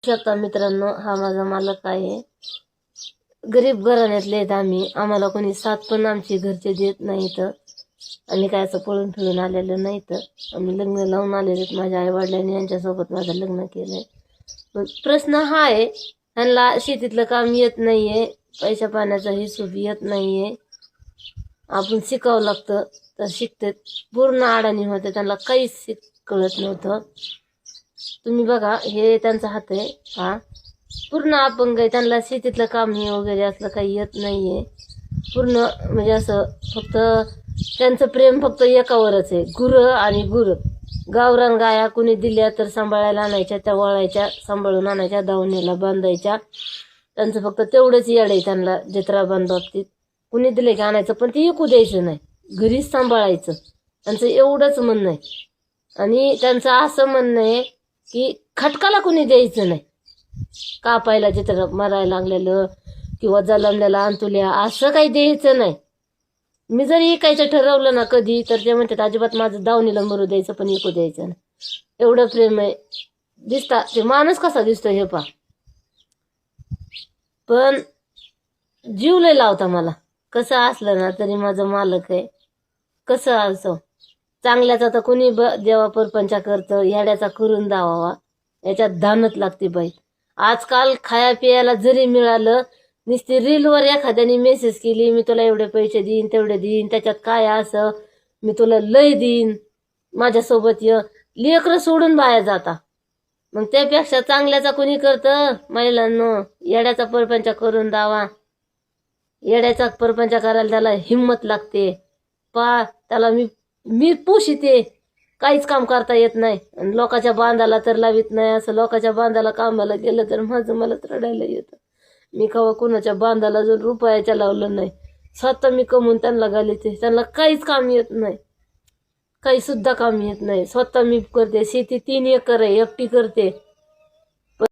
शकता मित्रांनो, हा माझा मालक आहे. गरीब घराण्यातले आहेत आम्ही. आम्हाला कोणी साथ पण आमची घरचे देत नाहीत. आम्ही काय असं पळून फिरून आलेलं नाही. तर आम्ही लग्न लावून आलेले. माझ्या आई वडिलांनी यांच्यासोबत माझं लग्न केलंय. पण प्रश्न हा आहे, त्यांना शेतीतलं काम येत नाहीये, पैशा पाण्याचा हिशोब येत नाहीये. आपण शिकावं लागतं तर शिकते. पूर्ण अडाणी होते, त्यांना काहीच कळत नव्हतं. तुम्ही बघा, हे त्यांचा हात आहे हा, पूर्ण अपंग आहे. त्यांना शेतीतलं काम वगैरे असलं काही येत नाहीये. पूर्ण म्हणजे असं फक्त त्यांचं प्रेम फक्त एकावरच आहे, गुरं आणि गुरं. गावरान गाया कुणी दिल्या तर सांभाळायला आणायच्या, त्या वळायच्या, सांभाळून आणायच्या, दावणीला बांधायच्या. त्यांचं फक्त तेवढंच येड आहे त्यांना जत्रा बांधबाबतीत. कुणी दिले की आणायचं, पण ते ऐकू द्यायचं नाही, घरीच सांभाळायचं. त्यांचं एवढंच म्हणणं आहे. आणि त्यांचं असं म्हणणं आहे की खटकाला कुणी द्यायचं नाही. कापायला जत्रा मरायला लागलेलं किंवा जलमल्याला अंतुल्या असं काही द्यायचं नाही. मी जर ऐकायचं ठरवलं ना कधी, तर ते म्हणतात अजिबात माझं दावणीला मरू द्यायचं, पण ऐकू द्यायचं नाही. एवढं प्रेम आहे. दिसता ते माणूस कसा दिसतो हे पा, पण जीव लय लावता मला. कसं असलं ना तरी माझं मालक आहे. कसं असो, चांगल्याचा तर कुणी देवा परपंचा करतं, याड्याचा करून दावावा, याच्यात धानच लागते बाई. आजकाल खाया पियाला जरी मिळालं, नुसती रीलवर एखाद्याने मेसेज केली, मी तुला एवढे पैसे देईन तेवढे देईन, त्याच्यात काय असं, मी तुला लय देईन, माझ्यासोबत ये, लेकरं सोडून बाया जाता. मग त्यापेक्षा चांगल्याचा कुणी करतं महिलांनो. येड्याचा परपंच करून दावा, येड्याचा परपंच करायला त्याला हिंमत लागते. त्याला मी पोषिते, काहीच काम करता येत नाही. आणि लोकांच्या बांधाला तर लावित नाही. असं लोकांच्या बांधाला कामाला गेलं तर मला रडायला येतं. मी कवा कोणाच्या बांधाला जर रुपयाच्या लावलं नाही, स्वतः मी कमवून त्यांना घालीते. त्यांना काहीच काम येत नाही, काही सुद्धा काम येत नाही. स्वतः मी करते. शेती 3 एकर आहे, एकटी करते.